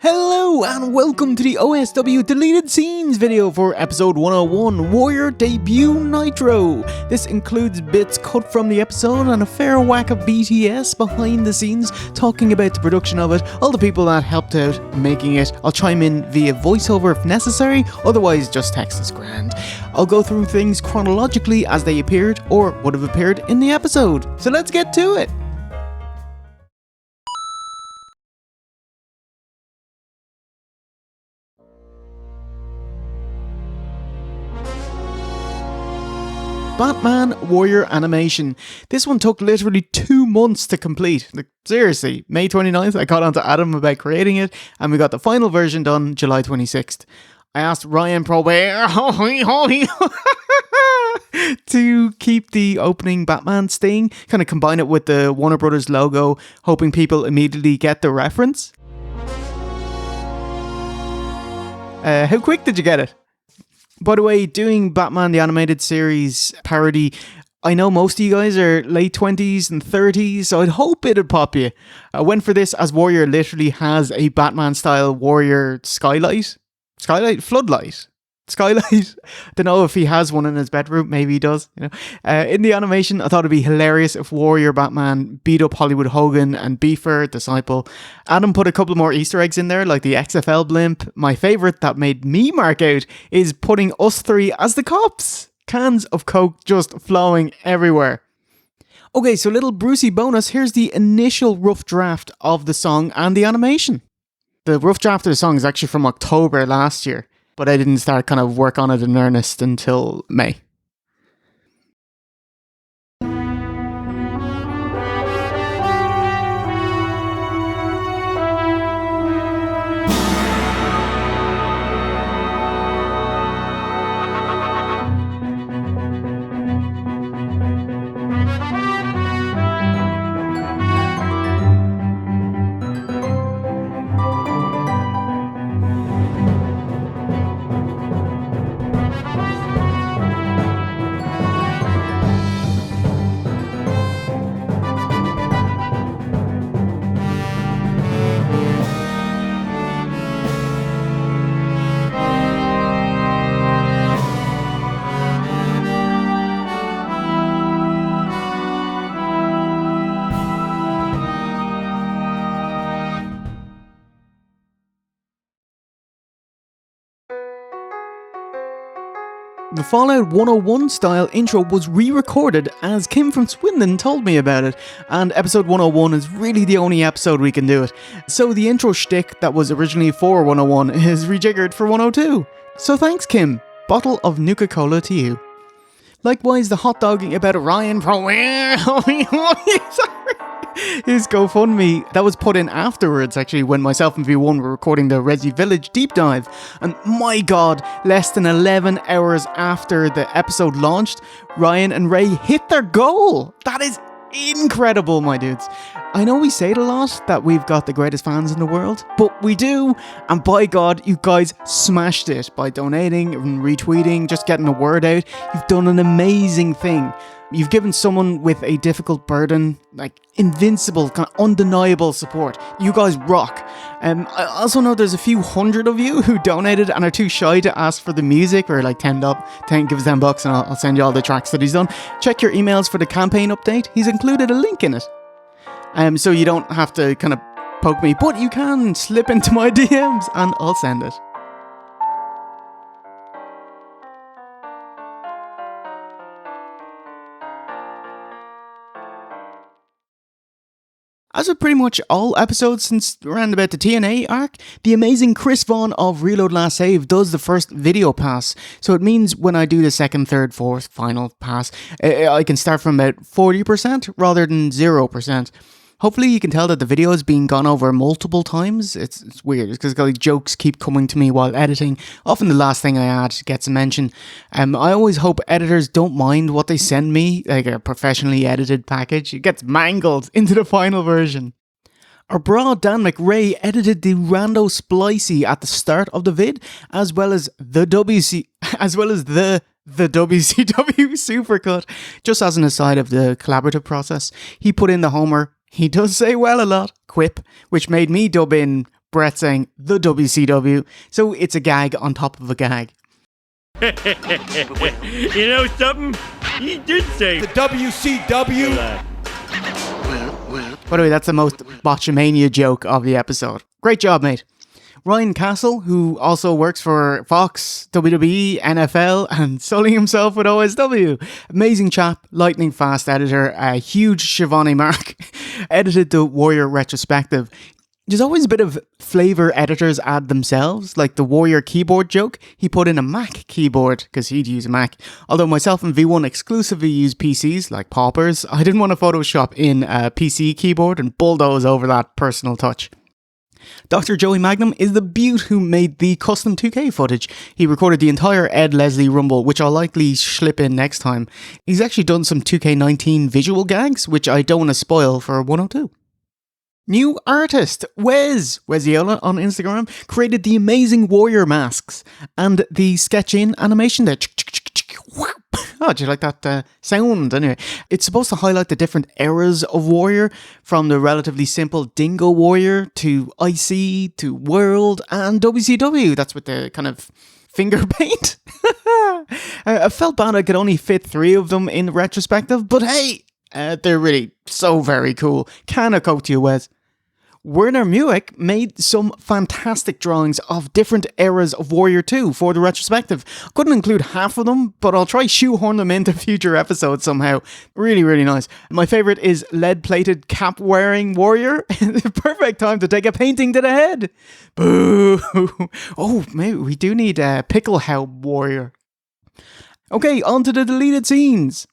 Hello and welcome to the OSW deleted scenes video for episode 101, Warrior Debut Nitro. This includes bits cut from the episode and a fair whack of BTS behind the scenes talking about the production of it, all the people that helped out making it. I'll chime in via voiceover if necessary, otherwise just text is grand. I'll go through things chronologically as they appeared or would have appeared in the episode. So let's get to it. Batman Warrior animation. This one took literally 2 months to complete. Like, seriously, May 29th, I got onto Adam about creating it, and we got the final version done July 26th. I asked Ryan Probert to keep the opening Batman sting, kind of combine it with the Warner Brothers logo, hoping people immediately get the reference. How quick did you get it? By the way, doing Batman the Animated Series parody, I know most of you guys are late 20s and 30s, so I'd hope it'd pop you. I went for this as Warrior literally has a Batman-style warrior skylight? Floodlight? Skylight? Don't know if he has one in his bedroom. Maybe he does. In the animation, I thought it'd be hilarious if Warrior Batman beat up Hollywood Hogan and Beefer, Disciple. Adam put a couple more Easter eggs in there, like the XFL blimp. My favourite that made me mark out is putting us three as the cops. Cans of Coke just flowing everywhere. Okay, so little Brucey bonus. Here's the initial rough draft of the song and the animation. The rough draft of the song is actually from October last year, but I didn't start kind of work on it in earnest until May. The Fallout 101 style intro was re-recorded as Kim from Swindon told me about it, and episode 101 is really the only episode we can do it. So the intro shtick that was originally for 101 is rejiggered for 102. So thanks Kim, bottle of Nuka-Cola to you. Likewise, the hot dogging about Ryan his GoFundMe, that was put in afterwards actually when myself and V1 were recording the Resi Village deep dive, and my god, less than 11 hours after the episode launched, Ryan and Ray hit their goal. That is incredible, my dudes. I know we say it a lot that we've got the greatest fans in the world, but we do, and by god, you guys smashed it by donating and retweeting, just getting the word out. You've done an amazing thing. You've given someone with a difficult burden, like, invincible, kind of undeniable support. You guys rock. I also know there's a few hundred of you who donated and are too shy to ask for the music, or like give us $10 and I'll send you all the tracks that he's done. Check your emails for the campaign update. He's included a link in it. So you don't have to kind of poke me, but you can slip into my DMs and I'll send it. As with pretty much all episodes since around about the TNA arc, the amazing Chris Vaughn of Reload Last Save does the first video pass, so it means when I do the second, third, fourth, final pass, I can start from about 40% rather than 0%. Hopefully you can tell that the video is being gone over multiple times. It's weird, it's because like jokes keep coming to me while editing. Often the last thing I add gets a mention. I always hope editors don't mind what they send me, like a professionally edited package. It gets mangled into the final version. Our bra Dan McRae edited the rando splicey at the start of the vid, as well as the WCW supercut. Just as an aside of the collaborative process, he put in the Homer, he does say well a lot, quip, which made me dub in, Brett saying the WCW, so it's a gag on top of a gag. You know something? He did say the WCW. By the way, that's the most Botchamania joke of the episode. Great job, mate. Ryan Castle, who also works for Fox, WWE, NFL, and sullying himself with OSW. Amazing chap, lightning fast editor, a huge Shivani mark. Edited the Warrior retrospective. There's always a bit of flavour editors add themselves, like the Warrior keyboard joke. He put in a Mac keyboard, because he'd use a Mac. Although myself and V1 exclusively use PCs, like paupers, I didn't want to Photoshop in a PC keyboard and bulldoze over that personal touch. Dr. Joey Magnum is the beaut who made the custom 2K footage. He recorded the entire Ed Leslie Rumble, which I'll likely slip in next time. He's actually done some 2K19 visual gags, which I don't want to spoil for 102. New artist, Weziola on Instagram, created the amazing Warrior masks and the sketch-in animation there. Oh, do you like that sound? Anyway, it's supposed to highlight the different eras of Warrior, from the relatively simple Dingo Warrior to IC to World and WCW. That's with the kind of finger paint. I felt bad I could only fit 3 of them in retrospective, but hey, they're really so very cool. Can I quote you, Wes? Werner Mueck made some fantastic drawings of different eras of Warrior 2 for the retrospective. Couldn't include half of them, but I'll try shoehorn them into future episodes somehow. Really, really nice. My favourite is lead-plated cap-wearing Warrior. Perfect time to take a painting to the head. Boo! Oh, maybe we do need a Picklehouse Warrior. Okay, on to the deleted scenes.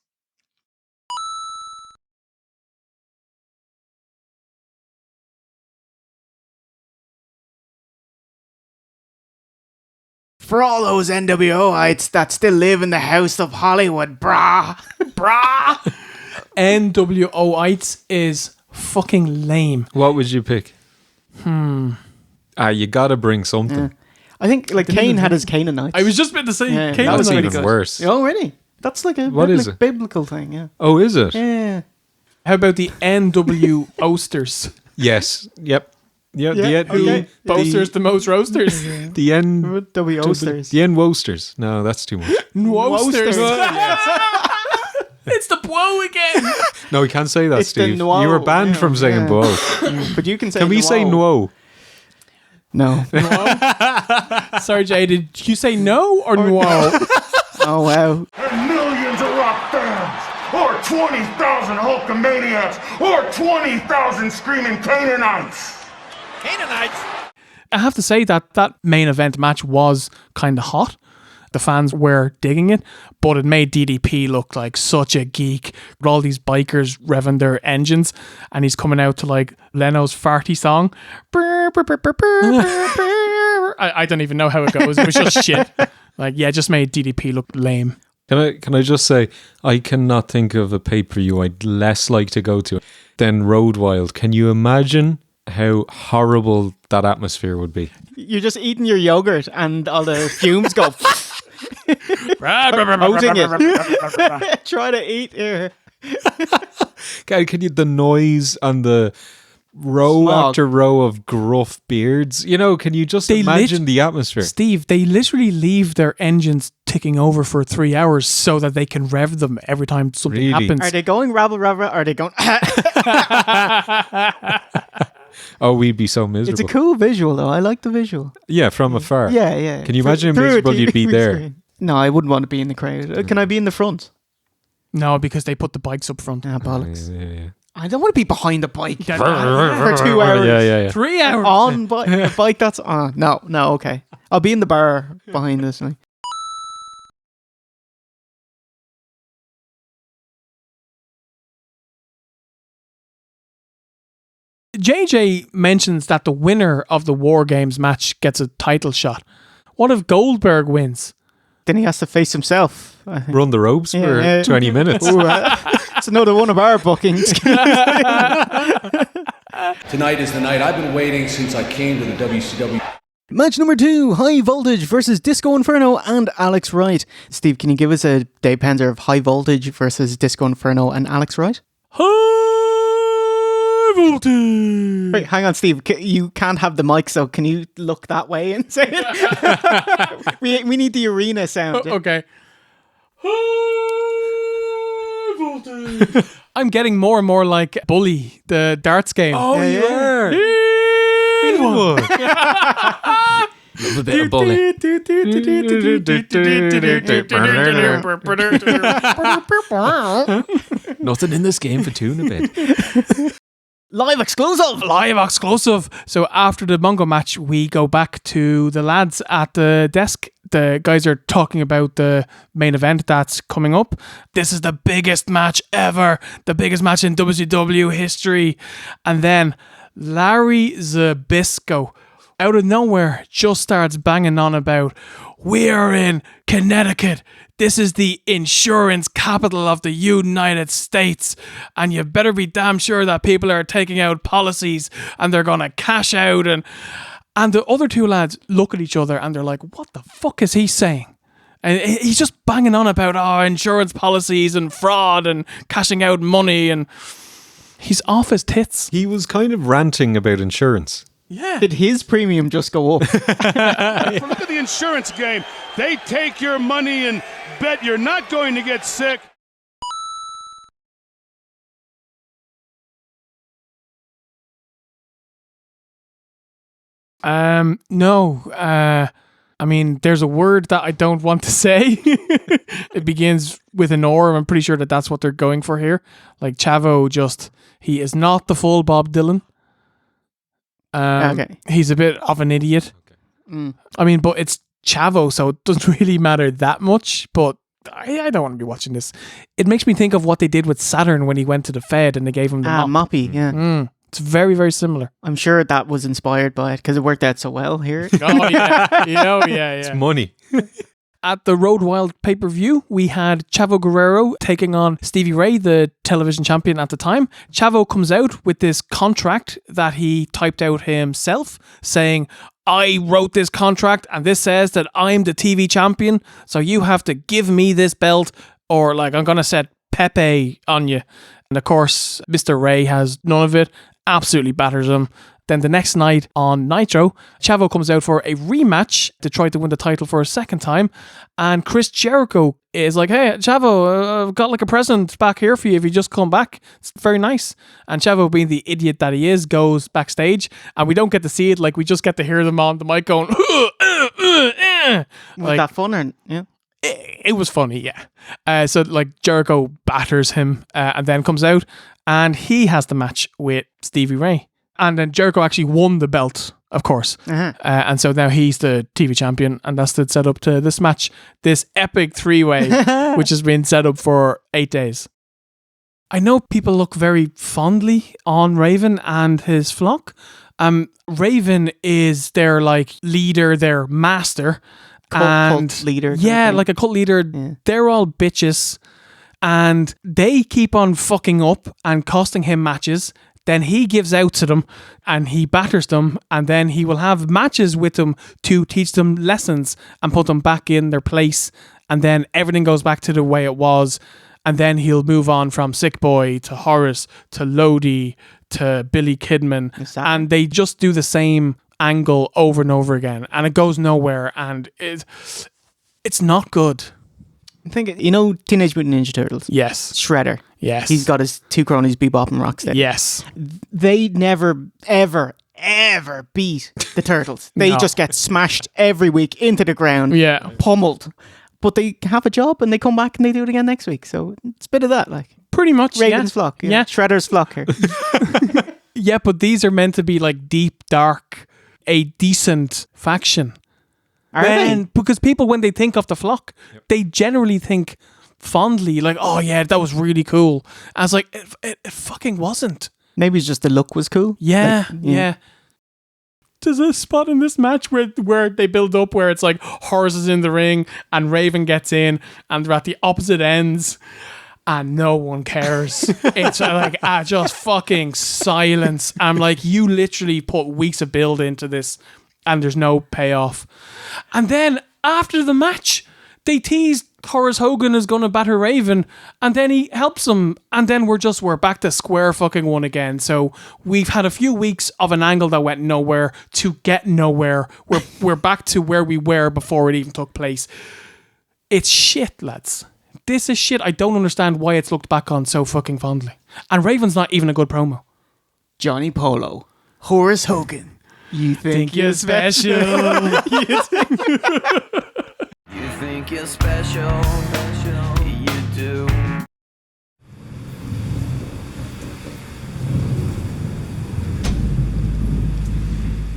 For all those NWOites that still live in the house of Hollywood, brah. Brah. NWOites is fucking lame. What would you pick? You gotta bring something. Yeah. I think like Cain had his Canaanites. I was just about to say Cain That's was even really good. worse. Oh, really? That's like a biblical thing, yeah. Oh, is it? Yeah. How about the NW Oasters? Yes. Yep. Yeah, okay. Boasters, the most roasters. The N Oasters. The N Woasters. No, that's too much. Woasters. It's the Bow again. No, we can't say that, It's the Steve. Noir, You were banned from saying Bow. But you can say Can we say Noir. No? No. Sorry, Jay, did you say no or no? Oh, wow. And millions of rock fans, or 20,000 Hulkamaniacs, or 20,000 screaming Canaanites. Canaanites. I have to say that main event match was kind of hot. The fans were digging it, but it made DDP look like such a geek. With all these bikers revving their engines, and he's coming out to like Leno's farty song. I don't even know how it goes. It was just shit. Like, yeah, it just made DDP look lame. Can I just say, I cannot think of a pay-per-view I'd less like to go to than Road Wild. Can you imagine how horrible that atmosphere would be? You're just eating your yogurt and all the fumes go promoting it. Try to eat here. Can you, the noise and the row Smog. after row of gruff beards, can you just imagine the atmosphere? Steve, they literally leave their engines ticking over for 3 hours so that they can rev them every time something Really? happens. Are they going rabble rabble? Are they going Oh, we'd be so miserable. It's a cool visual though. I like the visual. Yeah, from afar. Yeah. Can you imagine how Through a miserable you'd be TV there? screen. No, I wouldn't want to be in the crowd. Can I be in the front? No, because they put the bikes up front. Ah, bollocks. Yeah. I don't want to be behind the bike for For 2 hours. Yeah. 3 hours. On a bike that's on. No, okay. I'll be in the bar behind this thing. JJ mentions that the winner of the War Games match gets a title shot. What if Goldberg wins? Then he has to face himself. I think. Run the ropes for 20 minutes. Ooh, it's another one of our bookings. Tonight is the night I've been waiting since I came to the WCW. Match number 2, High Voltage versus Disco Inferno and Alex Wright. Steve, can you give us a Dave Penzer of High Voltage versus Disco Inferno and Alex Wright? High Voltage! Wait, hang on, Steve. You can't have the mic, so can you look that way and say it? we need the arena sound. Okay. I'm getting more and more like Bully, the darts game. Oh, yeah. Love a bit of bully. Nothing in this game for two and a bit. Live exclusive. Live exclusive. So after the Mongo match, we go back to the lads at the desk. The guys are talking about the main event that's coming up. This is the biggest match ever. The biggest match in WCW history. And then Larry Zbyszko, out of nowhere, just starts banging on about, we are in Connecticut. This is the insurance capital of the United States. And you better be damn sure that people are taking out policies and they're going to cash out. And the other two lads look at each other and they're like, what the fuck is he saying? And he's just banging on about insurance policies and fraud and cashing out money. And he's off his tits. He was kind of ranting about insurance. Yeah. Did his premium just go up? Look at the insurance game. They take your money and bet you're not going to get sick. No. I mean, there's a word that I don't want to say. It begins with an or. I'm pretty sure that that's what they're going for here. Like Chavo, he is not the full Bob Dylan. Okay. He's a bit of an idiot. I mean, but it's Chavo, so it doesn't really matter that much. But I don't want to be watching this. It makes me think of what they did with Saturn when he went to the Fed and they gave him the mop. Moppy, yeah. It's very, very similar. I'm sure that was inspired by it because it worked out so well here. Oh, yeah. It's money. At the Road Wild pay-per-view, we had Chavo Guerrero taking on Stevie Ray, the television champion at the time. Chavo comes out with this contract that he typed out himself, saying, I wrote this contract and this says that I'm the TV champion, so you have to give me this belt or like I'm going to set Pepe on you. And of course, Mr. Ray has none of it, absolutely batters him. Then the next night on Nitro, Chavo comes out for a rematch to try to win the title for a second time. And Chris Jericho is like, hey, Chavo, I've got like a present back here for you if you just come back. It's very nice. And Chavo, being the idiot that he is, goes backstage. And we don't get to see it. Like, we just get to hear them on the mic going, Was like, that fun? Or, yeah. it was funny, yeah. So like Jericho batters him and then comes out and he has the match with Stevie Ray. And then Jericho actually won the belt, of course. And so now he's the TV champion and that's the set up to this match, this epic three-way, which has been set up for 8 days. I know people look very fondly on Raven and his flock. Raven is their like leader, their master. Cult leader. Yeah, like a cult leader. Yeah. They're all bitches and they keep on fucking up and costing him matches. Then he gives out to them and he batters them and then he will have matches with them to teach them lessons and put them back in their place and then everything goes back to the way it was and then he'll move on from Sick Boy to Horace to Lodi to Billy Kidman and they just do the same angle over and over again and it goes nowhere and it's not good. I think, you know, Teenage Mutant Ninja Turtles? Yes. Shredder. Yes. He's got his two cronies, Bebop and Rocksteady. Yes. They never, ever, ever beat the Turtles. They just get smashed every week into the ground. Yeah. Pummeled. But they have a job and they come back and they do it again next week. So it's a bit of that, like. Pretty much, Raven's flock. Yeah. Shredder's flock here. Yeah, but these are meant to be like deep, dark, a decent faction. Are they? Because people, when they think of the flock, they generally think fondly, like, oh yeah, that was really cool. I was like, it fucking wasn't. Maybe it's just the look was cool. Yeah, yeah. There's a spot in this match where they build up where it's like Horace is in the ring and Raven gets in and they're at the opposite ends and no one cares. It's like just fucking silence. I'm like, you literally put weeks of build into this and there's no payoff. And then after the match, they teased Horace Hogan is going to batter Raven, and then he helps him, and then we're back to square fucking one again. So we've had a few weeks of an angle that went nowhere to get nowhere. We're back to where we were before it even took place. It's shit, lads. This is shit. I don't understand why it's looked back on so fucking fondly. And Raven's not even a good promo. Johnny Polo, Horace Hogan. You think you're special? You think you're special, you do.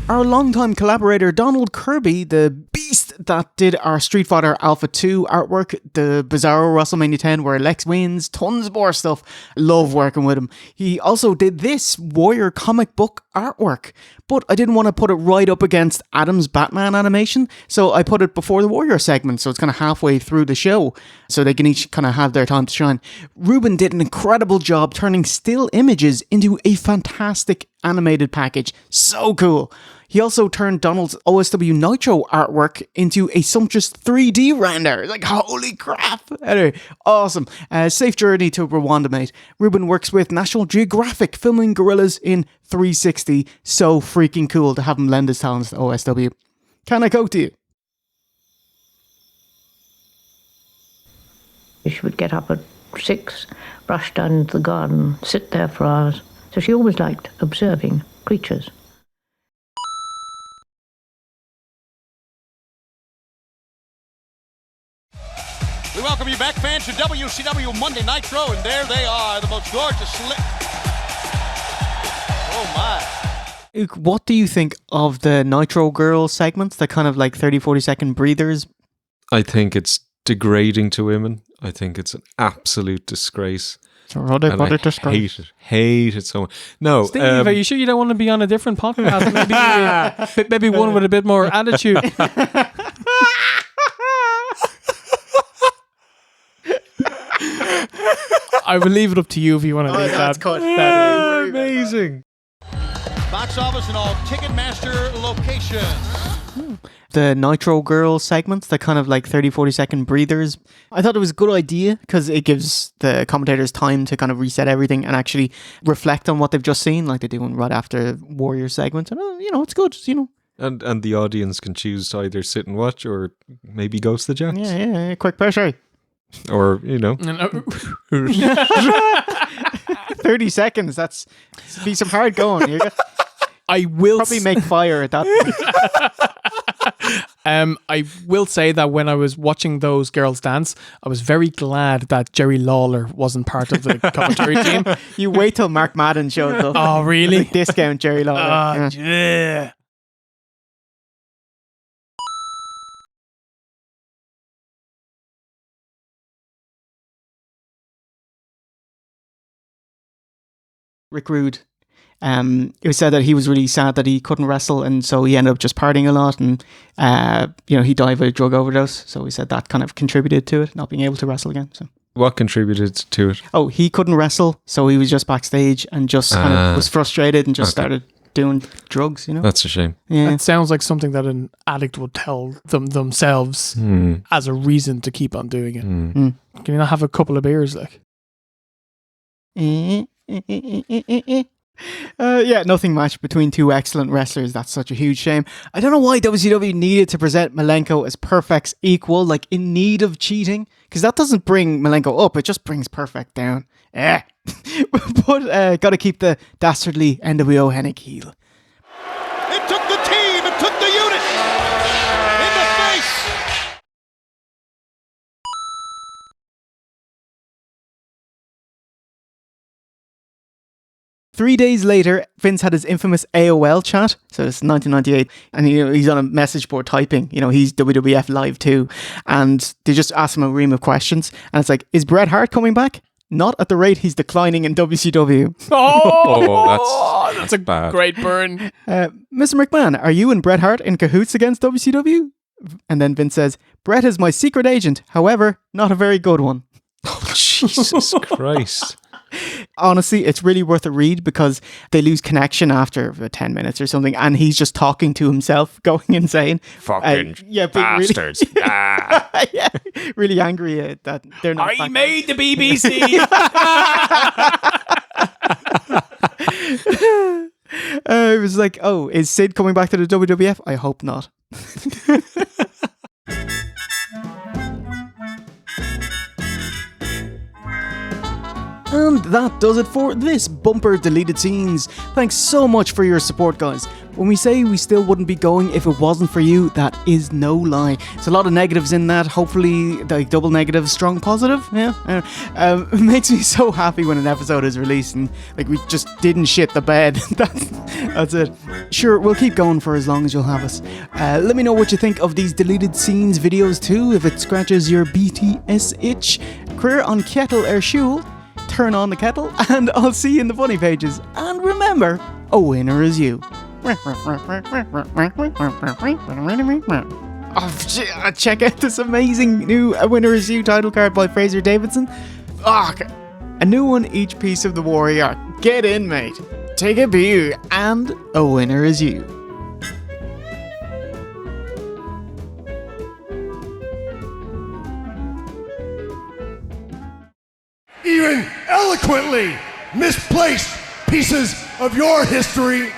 Our longtime collaborator Donald Kirby, the beast that did our Street Fighter Alpha 2 artwork, the Bizarro WrestleMania 10 where Lex wins, tons more stuff. Love working with him. He also did this Warrior comic book artwork, but I didn't want to put it right up against Adam's Batman animation, so I put it before the Warrior segment, so it's kind of halfway through the show, so they can each kind of have their time to shine. Ruben did an incredible job turning still images into a fantastic animated package. So cool. He also turned Donald's OSW Nitro artwork into a sumptuous 3D render. Like, holy crap. Anyway, awesome. Safe journey to Rwanda, mate. Ruben works with National Geographic, filming gorillas in 360. So freaking cool to have him lend his talents to OSW. Can I go to you? She would get up at 6, rush down into the garden, sit there for hours. So she always liked observing creatures. We welcome you back, fans, to WCW Monday Nitro, and there they are, the most gorgeous Oh my. Luke, what do you think of the Nitro Girl segments, the kind of like 30-40 second breathers? I think it's degrading to women. I think it's an absolute disgrace. And I hate it so much. No, Steve, are you sure you don't want to be on a different podcast? Maybe one with a bit more attitude. I will leave it up to you if you want to leave that. That is amazing. Box office and all Ticketmaster locations. The Nitro Girl segments, the kind of like 30-40 second breathers. I thought it was a good idea because it gives the commentators time to kind of reset everything and actually reflect on what they've just seen, like they do right after Warrior segments. And, it's good, And the audience can choose to either sit and watch or maybe ghost the Jacks. Yeah, quick pressure. Or, 30 seconds, that's be some hard going. I will probably make fire at that point. I will say that when I was watching those girls dance, I was very glad that Jerry Lawler wasn't part of the commentary team. You wait till Mark Madden shows up. Oh, really? Like discount Jerry Lawler. Yeah. Rick Rude. It was said that he was really sad that he couldn't wrestle, and so he ended up just partying a lot, and he died of a drug overdose. So he said that kind of contributed to it, not being able to wrestle again. So what contributed to it? Oh, he couldn't wrestle, so he was just backstage and just kind of was frustrated and just started doing drugs. That's a shame. Yeah, it sounds like something that an addict would tell themselves as a reason to keep on doing it. Can you not have a couple of beers, like? Nothing match between two excellent wrestlers. That's such a huge shame. I don't know why WCW needed to present Malenko as Perfect's equal, like in need of cheating, because that doesn't bring Malenko up, it just brings Perfect down. But gotta keep the dastardly NWO Hennig heel. It took the team, it took the unit in the face. 3 days later, Vince had his infamous AOL chat. So it's 1998. And he's on a message board typing. He's WWF Live too. And they just asked him a ream of questions. And it's like, is Bret Hart coming back? Not at the rate he's declining in WCW. That's a bad. Great burn. Mr. McMahon, are you and Bret Hart in cahoots against WCW? And then Vince says, Bret is my secret agent. However, not a very good one. Oh, Jesus Christ. honestly, it's really worth a read because they lose connection after 10 minutes or something, and he's just talking to himself, going insane. Fucking being bastards. Really, yeah, really angry that they're not. I made the BBC. It was like, oh, is Sid coming back to the WWF? I hope not. And that does it for this bumper deleted scenes. Thanks so much for your support, guys. When we say we still wouldn't be going if it wasn't for you, that is no lie. There's a lot of negatives in that, hopefully like double negative, strong positive. Yeah, it makes me so happy when an episode is released and like we just didn't shit the bed. That's it. Sure, we'll keep going for as long as you'll have us. Let me know what you think of these deleted scenes videos too, if it scratches your BTS itch. Career on Kettle Shul. Turn on the kettle, and I'll see you in the funny pages. And remember, a winner is you. Oh, check out this amazing new A Winner Is You title card by Fraser Davidson. A new one each piece of the warrior. Get in, mate. Take a beer, and a winner is you. Even eloquently misplaced pieces of your history